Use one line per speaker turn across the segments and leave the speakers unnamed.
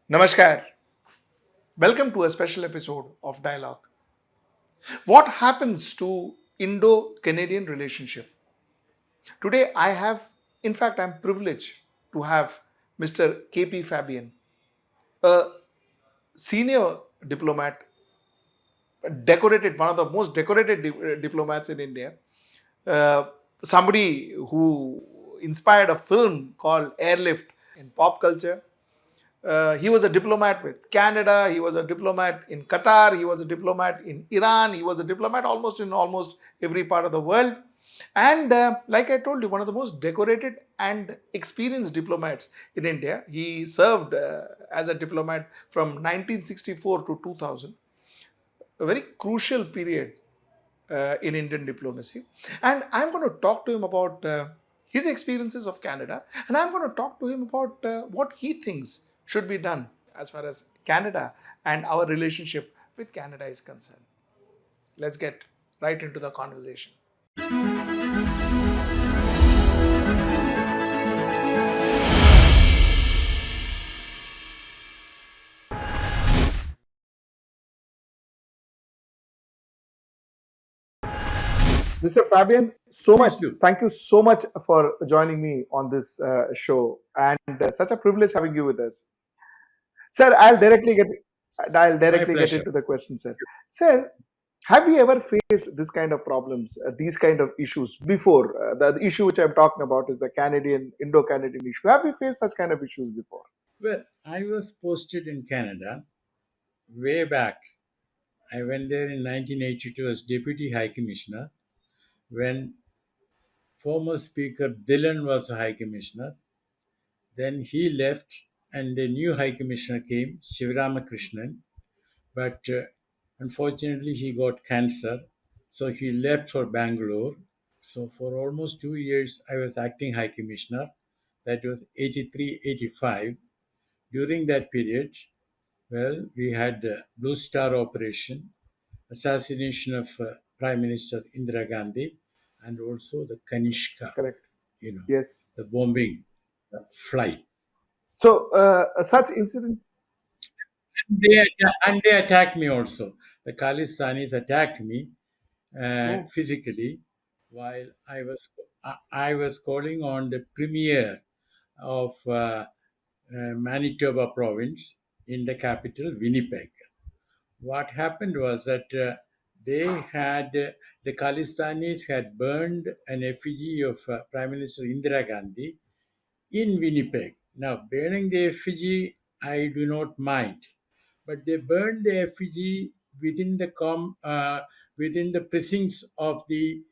Namaskar. Welcome to a special episode of Dialogue. What happens to Indo-Canadian relationship? Today I have, in fact, I'm privileged to have Mr. KP Fabian, a senior diplomat, decorated, one of the most decorated diplomats in India, uh, somebody who inspired a film called Airlift in pop culture. He was a diplomat with Canada. He was a diplomat in Qatar. He was a diplomat in Iran. He was a diplomat almost in almost every part of the world. And like I told you, one of the most decorated and experienced diplomats in India. He served as a diplomat from 1964 to 2000, a very crucial period in Indian diplomacy. And I'm going to talk to him about his experiences of Canada, and I'm going to talk to him about what he thinks should be done as far as Canada and our relationship with Canada is concerned. Let's get right into the conversation. Mr. Fabian, so
Please
much.
do.
Thank you so much for joining me on this show, and such a privilege having you with us, sir. I'll
My
directly get
pleasure.
into the question, sir. Sir, have you ever faced this kind of problems, these kind of issues before? The issue which I'm talking about is the Canadian Indo-Canadian issue. Have you faced such kind of issues before?
Well, I was posted in Canada way back. I went there in 1982 as Deputy High Commissioner when former Speaker Dillon was the High Commissioner. Then he left and a new High Commissioner came, Shivaramakrishnan. But unfortunately, he got cancer. So he left for Bangalore. So for almost 2 years, I was acting High Commissioner. That was 83, 85. During that period, well, we had the Blue Star operation, assassination of Prime Minister Indira Gandhi, and also the Kanishka,
Correct.
you know,
Yes.
the bombing flight.
So such incidents.
And they attacked me also. The Khalistanis attacked me
Oh,
physically while I was calling on the premier of Manitoba province in the capital, Winnipeg. What happened was that they had the Khalistanis had burned an effigy of Prime Minister Indira Gandhi in Winnipeg. Now, burning the effigy, I do not mind, but they burned the effigy within within the precincts of the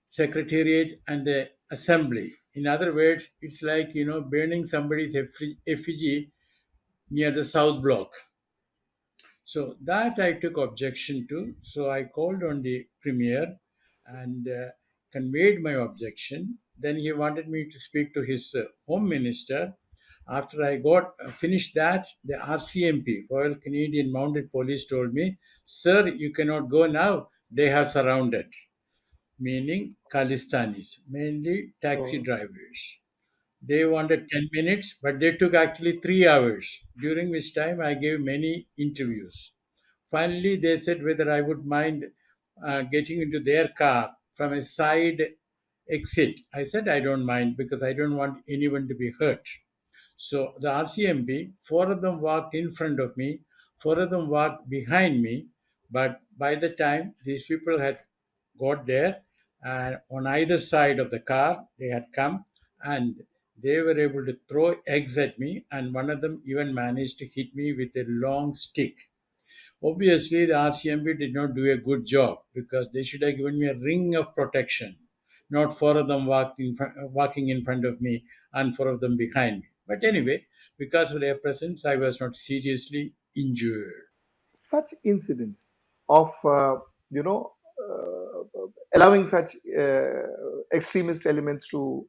secretariat and the assembly. In other words, it's like burning somebody's effigy near the South Block. So that I took objection to. So I called on the premier and conveyed my objection. Then he wanted me to speak to his home minister. After I got finished that, the RCMP, Royal Canadian Mounted Police, told me, "Sir, you cannot go now. They have surrounded," meaning Khalistanis, mainly taxi
oh,
drivers. They wanted 10 minutes, but they took actually 3 hours, during which time I gave many interviews. Finally, they said whether I would mind getting into their car from a side exit. I said I don't mind because I don't want anyone to be hurt. So the RCMP, four of them walked in front of me, four of them walked behind me. But by the time these people had got there, and on either side of the car, they had come and they were able to throw eggs at me. And one of them even managed to hit me with a long stick. Obviously, the RCMP did not do a good job because they should have given me a ring of protection, not four of them walking in front of me and four of them behind me. But anyway, because of their presence, I was not seriously injured.
such incidents of you know allowing such extremist elements to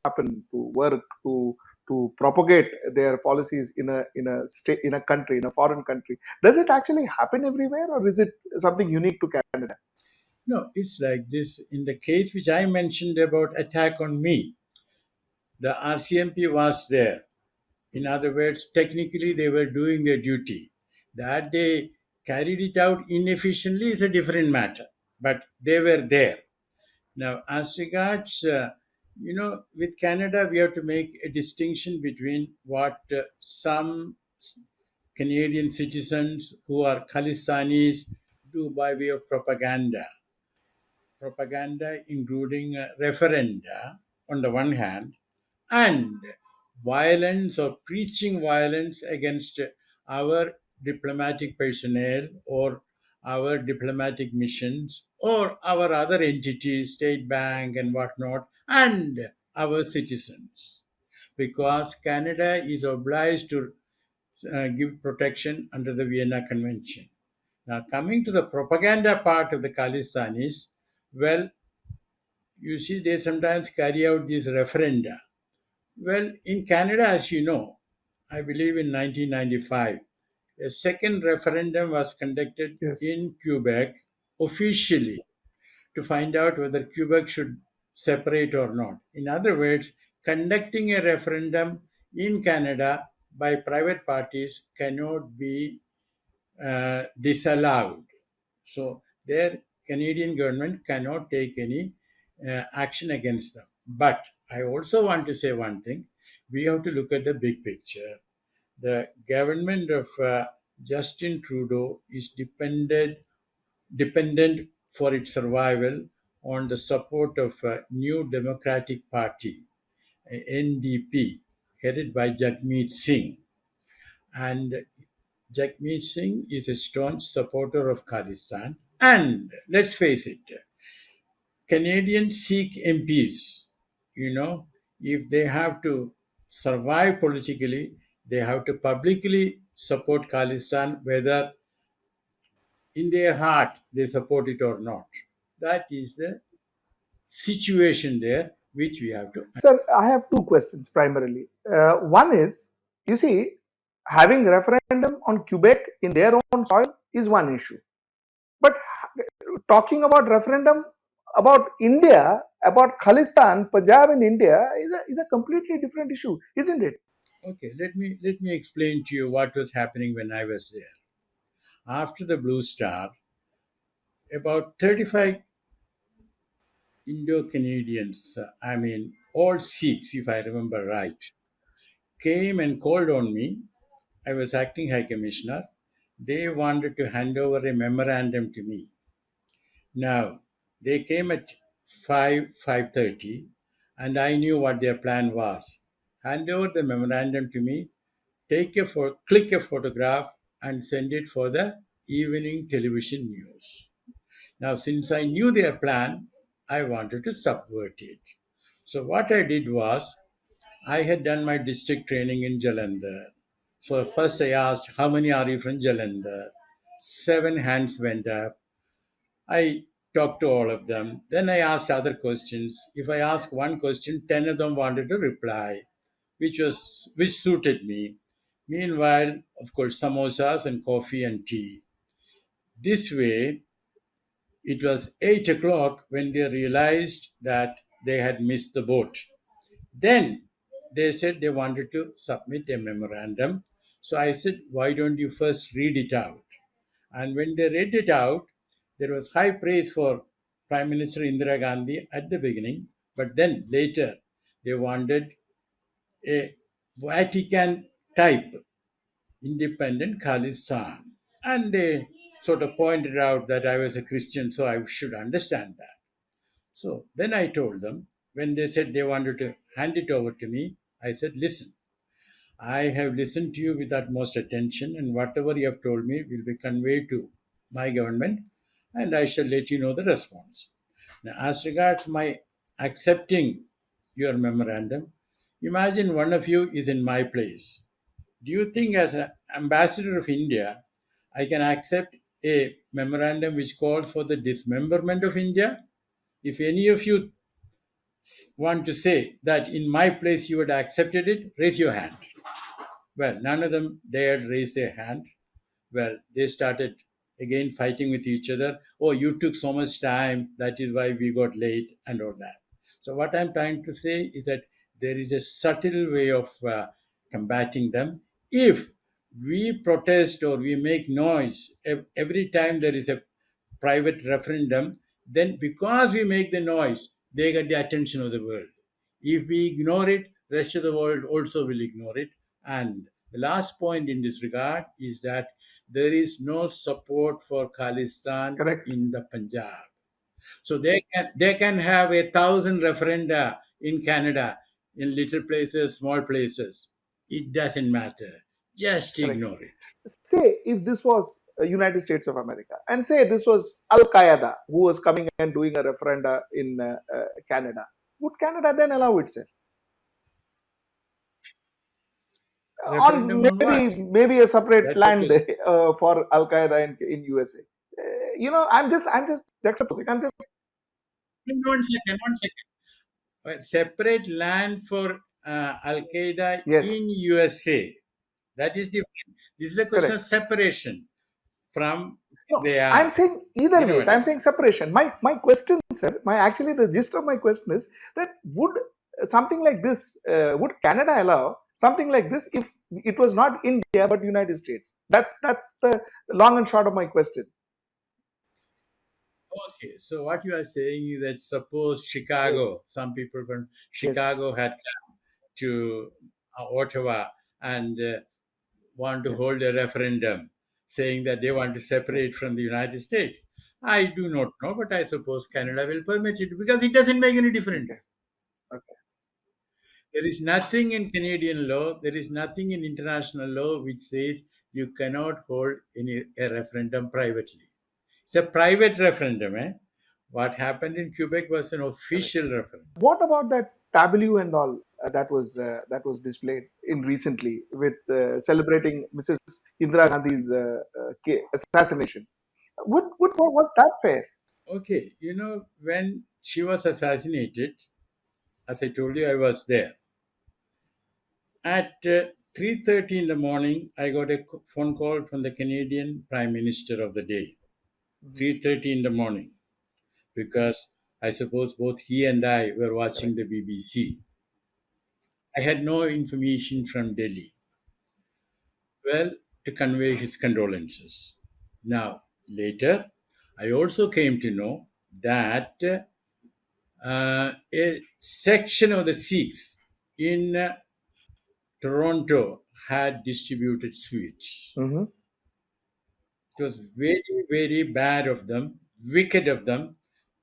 happen, to work, to propagate their policies in a state, in a country, in a foreign country. Does it actually happen everywhere, or is it something unique to Canada?
No, it's like this. In the case which I mentioned about attack on me, the RCMP was there In other words, technically they were doing their duty. That they carried it out inefficiently is a different matter, but they were there. Now, as regards, with Canada, we have to make a distinction between what some Canadian citizens who are Khalistanis do by way of propaganda including referenda on the one hand, and violence or preaching violence against our diplomatic personnel or our diplomatic missions or our other entities, State Bank and whatnot, and our citizens. Because Canada is obliged to give protection under the Vienna Convention. Now, coming to the propaganda part of the Khalistanis, well, you see, they sometimes carry out these referenda. Well, in Canada, as you know, I believe in 1995, a second referendum was conducted
Yes.
in Quebec officially to find out whether Quebec should separate or not. In other words, conducting a referendum in Canada by private parties cannot be disallowed. So their Canadian government cannot take any action against them. But I also want to say one thing. We have to look at the big picture. The government of Justin Trudeau is dependent for its survival on the support of a new Democratic Party, NDP, headed by Jagmeet Singh. And Jagmeet Singh is a staunch supporter of Khalistan. And let's face it, Canadian Sikh MPs, if they have to survive politically, they have to publicly support Khalistan, whether in their heart they support it or not. That is the situation there, which we have to.
Sir, I have two questions primarily. One is, you see, having referendum on Quebec in their own soil is one issue. But talking about referendum about India, about Khalistan, Punjab in India is a completely different issue, isn't it?
Okay, let me explain to you what was happening when I was there. After the Blue Star, about 35 Indo-Canadians, I mean all Sikhs, if I remember right, came and called on me. I was acting High Commissioner. They wanted to hand over a memorandum to me. Now, they came at 5:30, and I knew what their plan was. Hand over the memorandum to me, click a photograph, and send it for the evening television news. Now, since I knew their plan, I wanted to subvert it. So, what I did was, I had done my district training in Jalandhar. So, first I asked, how many are you from Jalandhar? 7 hands went up. I talked to all of them. Then I asked other questions. If I asked one question, 10 of them wanted to reply, which suited me. Meanwhile, of course, samosas and coffee and tea. This way, it was 8 o'clock when they realized that they had missed the boat. Then they said they wanted to submit a memorandum. So I said, why don't you first read it out? And when they read it out, there was high praise for Prime Minister Indira Gandhi at the beginning, but then later they wanted a Vatican type independent Khalistan. And they sort of pointed out that I was a Christian, so I should understand that. So then I told them, when they said they wanted to hand it over to me, I said, listen, I have listened to you with utmost attention, and whatever you have told me will be conveyed to my government, and I shall let you know the response. Now, as regards my accepting your memorandum, imagine one of you is in my place. Do you think, as an ambassador of India, I can accept a memorandum which calls for the dismemberment of India? If any of you want to say that in my place you would have accepted it, raise your hand. Well, none of them dared raise their hand. Well, they started again fighting with each other. Oh, you took so much time, that is why we got late, and all that. So, what I'm trying to say is that there is a subtle way of combating them. If we protest or we make noise every time there is a private referendum, then because we make the noise, they get the attention of the world. If we ignore it, rest of the world also will ignore it. And the last point in this regard is that there is no support for Khalistan
Correct.
in the Punjab. So they can have 1,000 referenda in Canada, in little places, small places. It doesn't matter. Just
Correct.
ignore it.
Say if this was United States of America, and say this was Al Qaeda who was coming and doing a referenda in Canada, would Canada then allow itself on
Referendum on what?
maybe a separate
That's the
land
question.
for Al Qaeda in USA? I'm just juxtaposing. I'm just
One second, one second. Separate land for Al Qaeda
yes,
in USA. That is different. This is a question of
correct.
separation from
No,
they
I'm
are.
saying
You
either
know
ways.
what I
I'm
mean?
saying separation. My question, sir, my actually the gist of my question is that would something like this would Canada allow something like this if it was not India but United States? That's the long and short of my question.
Okay, so what you are saying is that suppose
Yes,
Chicago, some people from
yes,
Chicago had come to Ottawa and want to
yes.
hold a referendum saying that they want to separate
Yes.
from the United States. I do not know, but I suppose Canada will permit it because it doesn't make any difference.
Okay. Okay.
There is nothing in Canadian law, there is nothing in international law which says you cannot hold a referendum privately. It's a private referendum. Eh? What happened in Quebec was an
Correct.
official referendum.
What about that tableau and all that was displayed in recently with celebrating Mrs. Indira Gandhi's assassination? What was that fair?
Okay, when she was assassinated, as I told you, I was there. At 3:30 in the morning, I got a phone call from the Canadian Prime Minister of the day.
Mhm.
3:30 in the morning, because I suppose both he and I were watching
Correct.
the BBC. I had no information from Delhi. Well, to convey his condolences. Now, later, I also came to know that a section of the Sikhs in Toronto had distributed sweets.
Hmm.
It was very, very bad of them, wicked of them,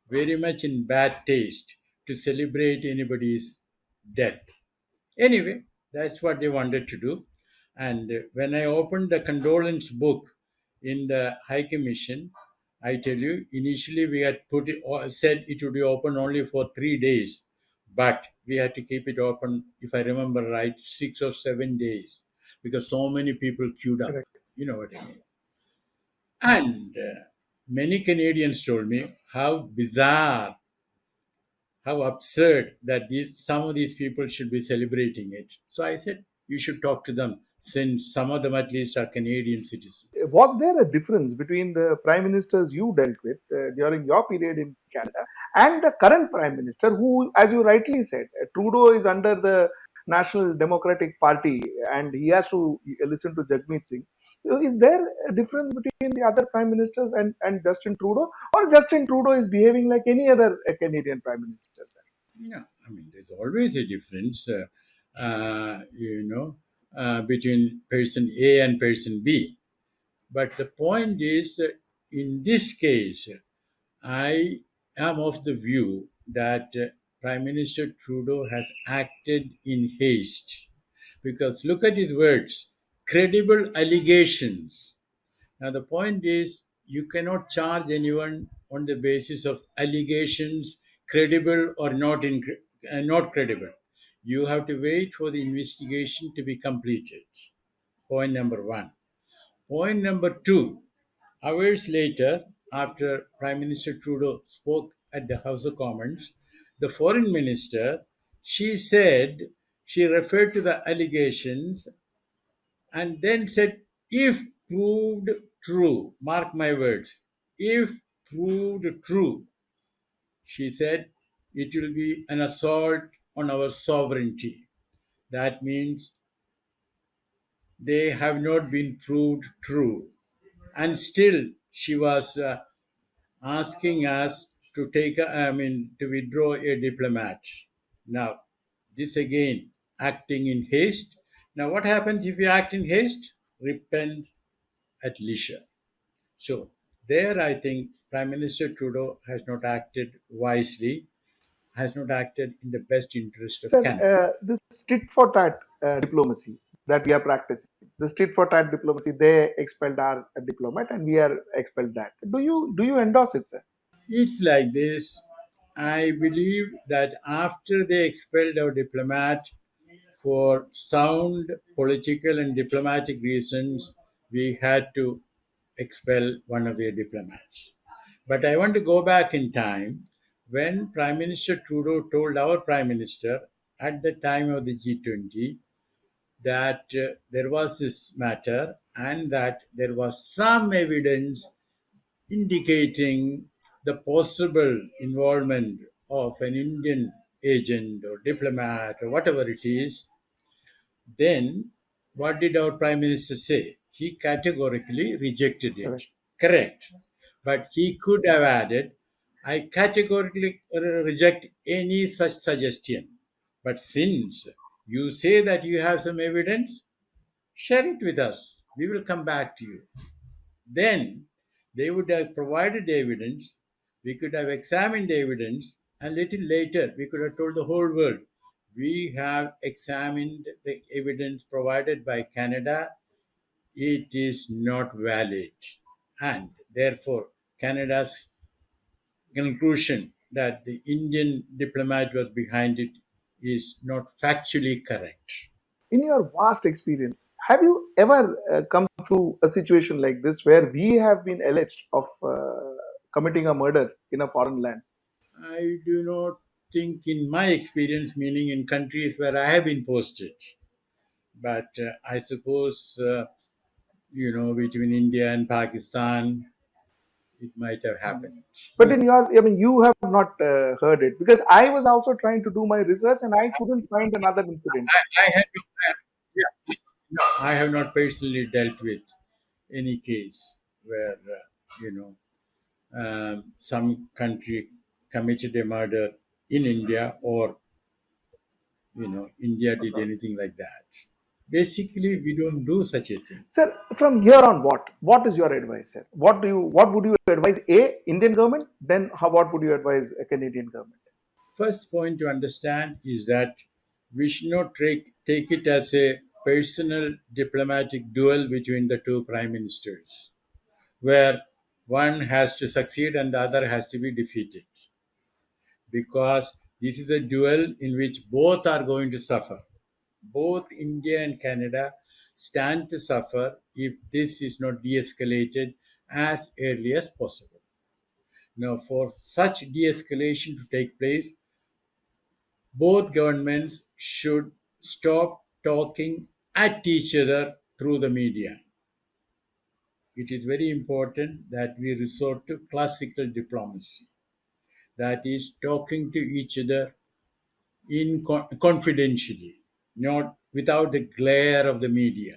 very much in bad taste to celebrate anybody's death. Anyway, that's what they wanted to do. And when I opened the condolence book in the High Commission, I tell you, initially we had said it would be open only for 3 days, but we had to keep it open, if I remember right, 6 or 7 days because so many people queued up.
Correct.
You know what I mean? And many Canadians told me how bizarre, how absurd that some of these people should be celebrating it. So I said, you should talk to them, since some of them at least are Canadian citizens.
Was there a difference between the prime ministers you dealt with during your period in Canada and the current prime minister, who, as you rightly said, Trudeau is under the National Democratic Party and he has to listen to Jagmeet Singh? So is there a difference between the other prime ministers and Justin Trudeau, or Justin Trudeau is behaving like any other Canadian prime minister? Sir?
Yeah, I mean, there's always a difference, between person A and person B. But the point is, in this case, I am of the view that Prime Minister Trudeau has acted in haste. Because look at his words, credible allegations. Now, the point is, you cannot charge anyone on the basis of allegations, credible or not credible. You have to wait for the investigation to be completed. Point number one. Point number two, hours later, after Prime Minister Trudeau spoke at the House of Commons, the foreign minister, she referred to the allegations and then said, if proved true, mark my words, if proved true, she said, it will be an assault on our sovereignty. That means they have not been proved true. And still, she was asking us to to withdraw a diplomat. Now, this again, acting in haste. Now, what happens if you act in haste? Repent at leisure. So, there I think Prime Minister Trudeau has not acted wisely, has not acted in the best interest of
Sir,
Canada.
this tit for tat diplomacy that we are practicing, this tit for tat diplomacy, they expelled our diplomat and we are expelled that. Do you endorse it, sir?
It's like this. I believe that after they expelled our diplomat for sound political and diplomatic reasons, we had to expel one of their diplomats. But I want to go back in time when Prime Minister Trudeau told our Prime Minister at the time of the G20 that there was this matter and that there was some evidence indicating the possible involvement of an Indian agent or diplomat or whatever it is, then what did our Prime Minister say? He categorically rejected it.
Correct.
Correct. But he could have added, I categorically reject any such suggestion. But since you say that you have some evidence, share it with us. We will come back to you. Then they would have provided the evidence, we could have examined the evidence, and little later we could have told the whole world we have examined the evidence provided by Canada, it is not valid. And therefore, Canada's conclusion that the Indian diplomat was behind it is not factually correct.
In your vast experience, have you ever come through a situation like this where we have been alleged of committing a murder in a foreign land?
I do not think, in my experience, meaning in countries where I have been posted, but I suppose, between India and Pakistan, it might have happened.
But in your, I mean, you have not heard it because I was also trying to do my research and I couldn't find another incident.
I have, yeah, no, I have not personally dealt with any case where, some country committed a murder in India, or India did anything like that. Basically, we don't do such a thing.
Sir, from here on, what is your advice, sir? What would you advise a Indian government? Then, what would you advise a Canadian government?
First point to understand is that we should not take it as a personal diplomatic duel between the two prime ministers, where one has to succeed and the other has to be defeated. Because this is a duel in which both are going to suffer. Both India and Canada stand to suffer if this is not de escalated as early as possible. Now, for such de escalation to take place, both governments should stop talking at each other through the media. It is very important that we resort to classical diplomacy, that is, talking to each other confidentially, not without the glare of the media.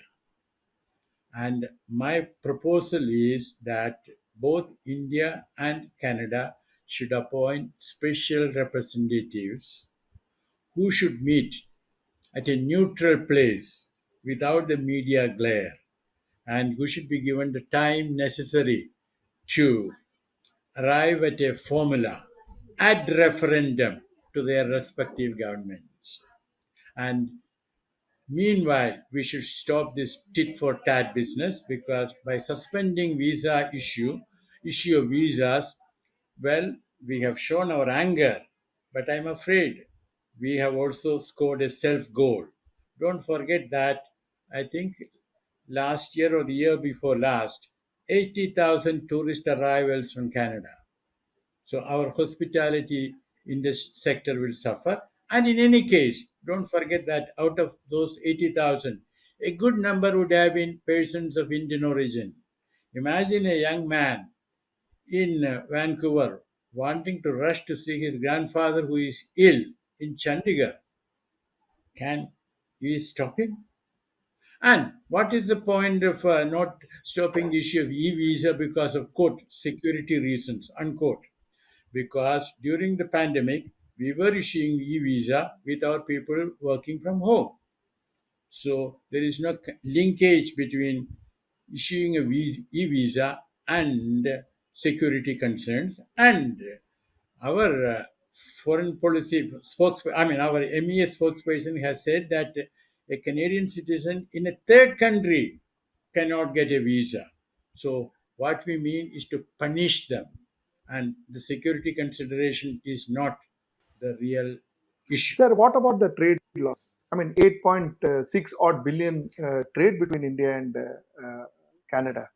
And my proposal is that both India and Canada should appoint special representatives who should meet at a neutral place without the media glare, and who should be given the time necessary to arrive at a formula at referendum to their respective governments. And meanwhile, we should stop this tit for tat business, because by suspending issue of visas, well, we have shown our anger, but I'm afraid we have also scored a self goal. Don't forget that I think last year or the year before last, 80,000 tourist arrivals from Canada. So our hospitality in this sector will suffer. And in any case, don't forget that out of those 80,000, a good number would have been persons of Indian origin. Imagine a young man in Vancouver wanting to rush to see his grandfather who is ill in Chandigarh. Can we stop him? And what is the point of not stopping the issue of e-visa because of quote security reasons unquote? Because during the pandemic we were issuing e-visa with our people working from home. So there is no linkage between issuing a e-visa and security concerns. And our foreign policy I mean, our MES spokesperson has said that a Canadian citizen in a third country cannot get a visa. So what we mean is to punish them, and the security consideration is not the real issue.
Sir, what about the trade loss? I mean, 8.6 odd billion trade between India and Canada.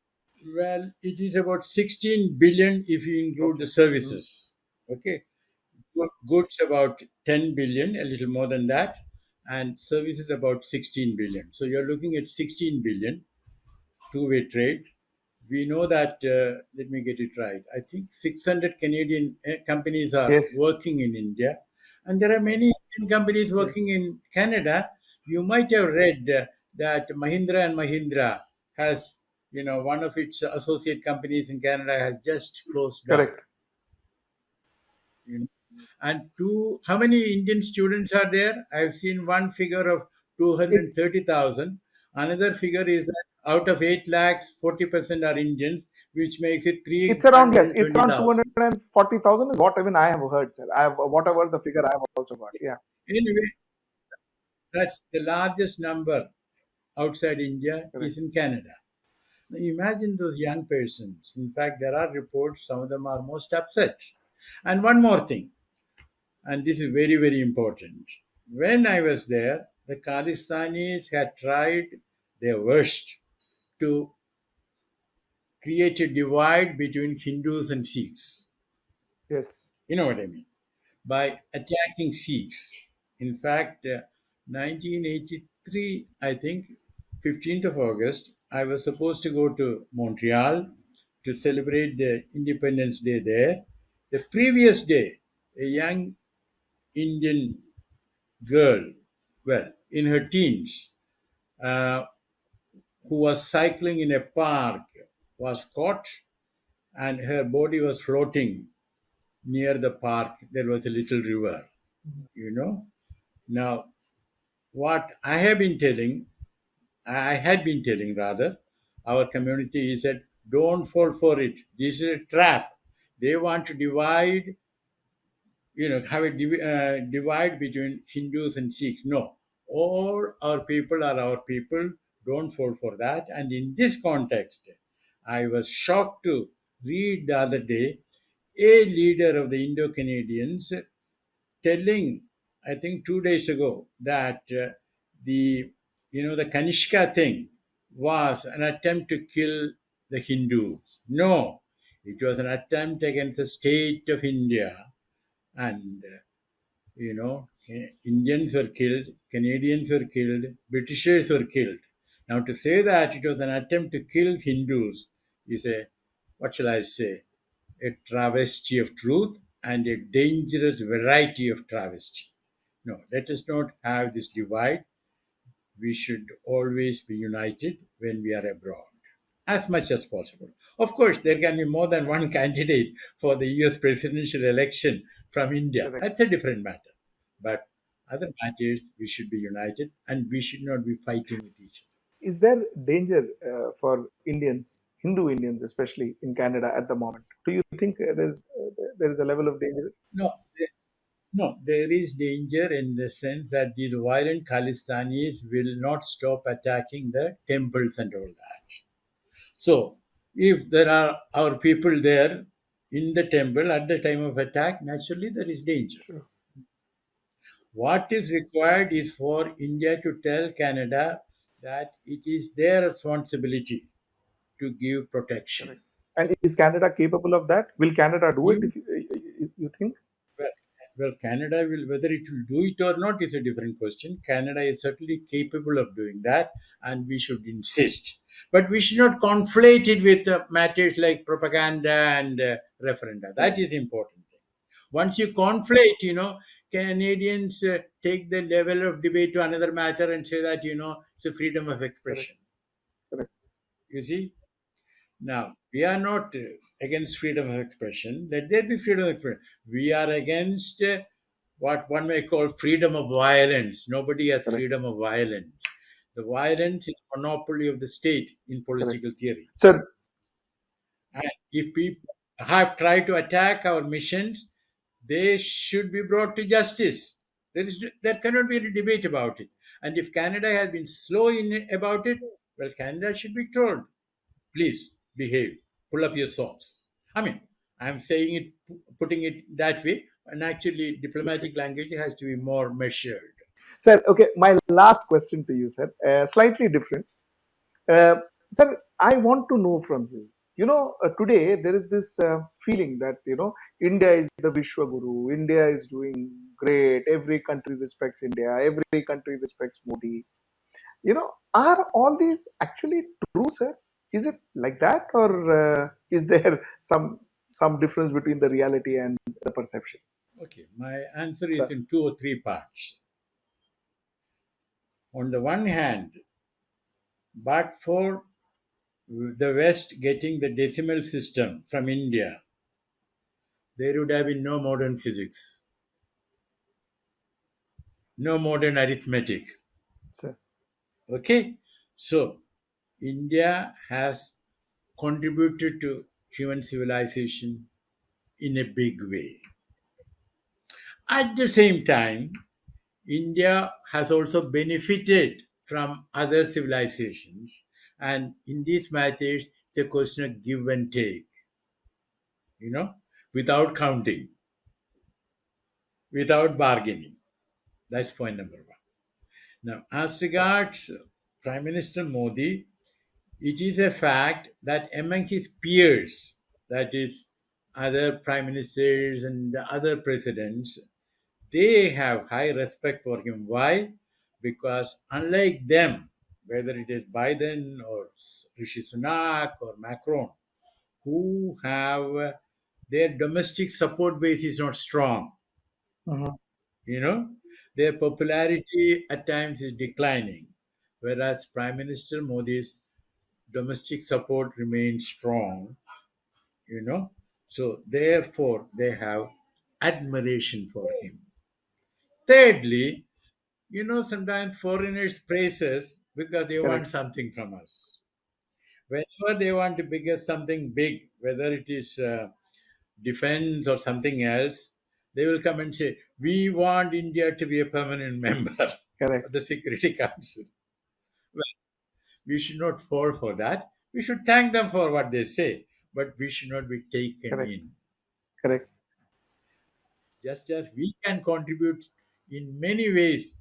Well, it is about 16 billion if you include the
Okay.
services. Okay. Goods about 10 billion, a little more than that, and services about 16 billion. So you're looking at 16 billion two-way trade. We know that, let me get it right, I think 600 Canadian companies are
Yes.
working in India, and there are many Indian companies working
Yes.
in Canada. You might have read that Mahindra and Mahindra has, one of its associate companies in Canada has just closed down.
Correct.
You know. And how many Indian students are there? I've seen one figure of
It's
230,000. Another figure is that out of 8 lakhs, 40% are Indians, which makes it
it's around, yes, it's around
320,000.
240,000 is what even I have heard, sir. I have whatever the figure I have also got. Yeah.
Anyway, that's the largest number outside India
Correct.
is in Canada. Now imagine those young persons. In fact, there are reports, some of them are most upset. And one more thing, and this is very, very important. When I was there, the Khalistanis had tried their worst to create a divide between Hindus and Sikhs.
Yes.
You know what I mean? By attacking Sikhs. In fact, 1983, I think, 15th of August, I was supposed to go to Montreal to celebrate the Independence Day there. The previous day, a young Indian girl, well, in her teens, uh, who was cycling in a park, was caught, and her body was floating near the park. There was a little river, you know. Now, what I had been telling rather, our community is that don't fall for it. This is a trap. They want to divide, have a divide between Hindus and Sikhs. No, all our people are our people. Don't fall for that. And in this context, I was shocked to read the other day a leader of the Indo-Canadians telling, I think 2 days ago, that the Kanishka thing was an attempt to kill the Hindus. No, it was an attempt against the state of India, and Indians were killed, Canadians were killed, Britishers were killed. Now, to say that it was an attempt to kill Hindus is a, what shall I say, a travesty of truth and a dangerous variety of travesty. No, let us not have this divide. We should always be united when we are abroad, as much as possible. Of course, there can be more than one candidate for the US presidential election from India.
Correct.
That's a different matter. But other matters, we should be united and we should not be fighting with each other.
Is there danger for Indians, Hindu Indians, especially in Canada at the moment? Do you think there is a level of danger?
No, no, there is danger in the sense that these violent Khalistanis will not stop attacking the temples and all that. So, if there are our people there in the temple at the time of attack, naturally there is danger.
Sure.
What is required is for India to tell Canada that it is their responsibility to give protection.
Correct. And is Canada capable of that? Will Canada do it?
You
If you think?
Well, Canada will, whether it will do it or not is a different question. Canada is certainly capable of doing that, and we should insist. But we should not conflate it with matters like propaganda and referenda. That
Correct.
is important thing. Once you conflate, Canadians take the level of debate to another matter and say that, it's a freedom of
correct,
expression.
correct,
You see? Now, we are not against freedom of expression. Let there be freedom of expression. We are against what one may call freedom of violence. Nobody has
correct,
freedom of violence. The violence is a monopoly of the state in
correct.
political theory.
Sir,
And if people have tried to attack our missions, they should be brought to justice. There cannot be any debate about it. And if Canada has been slow in about it, well, Canada should be told, please behave, pull up your socks. I mean, I'm saying it, putting it that way, and actually, diplomatic language has to be more measured.
sir, okay, my last question to you, sir, slightly different. Uh, Sir, I want to know from you. Today there is this feeling that India is the Vishwa Guru. India is doing great. Every country respects India. Every country respects Modi. Are all these actually true, sir? Is it like that, or is there some difference between the reality and the perception,
Okay, my answer is
sir?
in two or three parts. On the one hand, but for the West getting the decimal system from India, there would have been no modern physics, no modern arithmetic.
Sir,
Okay? So, India has contributed to human civilization in a big way. At the same time, India has also benefited from other civilizations, and in these matters, it's a question of give and take, you know, without counting, without bargaining. That's point number one. Now, as regards Prime Minister Modi, it is a fact that among his peers, that is, other prime ministers and other presidents, they have high respect for him. Why? Because unlike them, whether it is Biden or Rishi Sunak or Macron, who have their domestic support base is not strong,
mhm,
you know, their popularity at times is declining, whereas Prime Minister Modi's domestic support remains strong, you know. So therefore, they have admiration for him. Thirdly, sometimes foreigners praise us because they want
correct,
something from us. Whenever they want to big us something big, whether it is defense or something else, they will come and say, "We want India to be a permanent member
correct,
of the Security Council." Well, we should not fall for that. We should thank them for what they say, but we should not be taken
correct,
in.
correct,
Just as we can contribute in many ways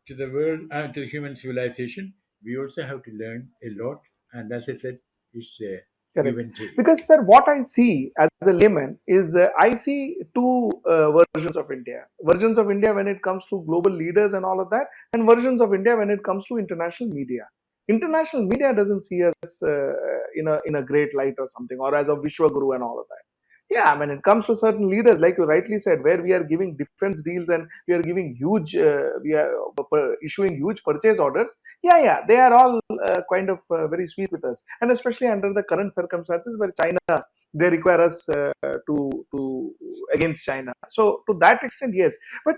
to the world and to human civilization, we also have to learn a lot. And as I said, it's a give
correct.
and take.
Because, sir, what I see as a layman is I see two versions of India. Versions of India when it comes to global leaders and all of that, and versions of India when it comes to international media. International media doesn't see us in a great light or something, or as a Vishwa Guru and all of that. Yeah, I mean, it comes to certain leaders, like you rightly said, where we are giving defense deals and we are giving we are issuing huge purchase orders. Yeah, yeah, they are all kind of very sweet with us, and especially under the current circumstances where China, they require us to against China. So to that extent, yes, but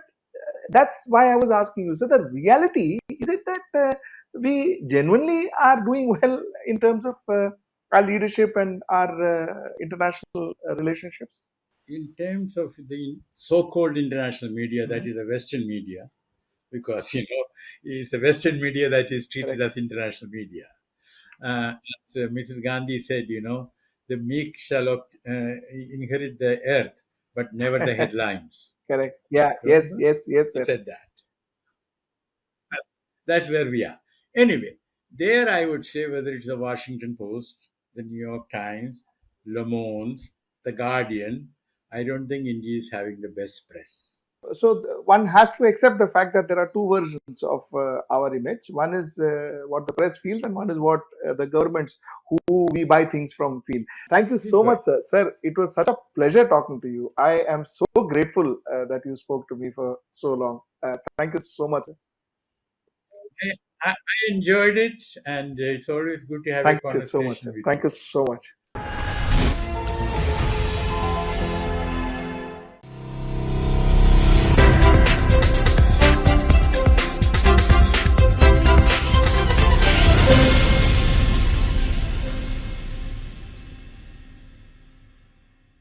that's why I was asking you. So the reality is it that we genuinely are doing well in terms of our leadership and our international relationships?
In terms of the so called international media, that
Mhm.
is the Western media, because, it's the Western media that is treated
Correct,
as international media. As Mrs. Gandhi said, the meek shall inherit the earth, but never the headlines.
correct. Yeah,
Don't
yes,
you know?
yes, yes,
Who
sir.
said that? That's where we are. Anyway, there I would say whether it's the Washington Post, the New York Times, Le Monde, the Guardian, I don't think India is having the best press.
one has to accept the fact that there are two versions of our image. One is what the press feels, and one is what the governments who we buy things from feel. Thank you
Please
so
go
much,
ahead.
sir. Sir, it was such a pleasure talking to you. I am so grateful that you spoke to me for so long. Thank you so much, sir.
I enjoyed it, and it's always good to have a
Thank you so much,
conversation
sir.
with
Thank
you.
you so much.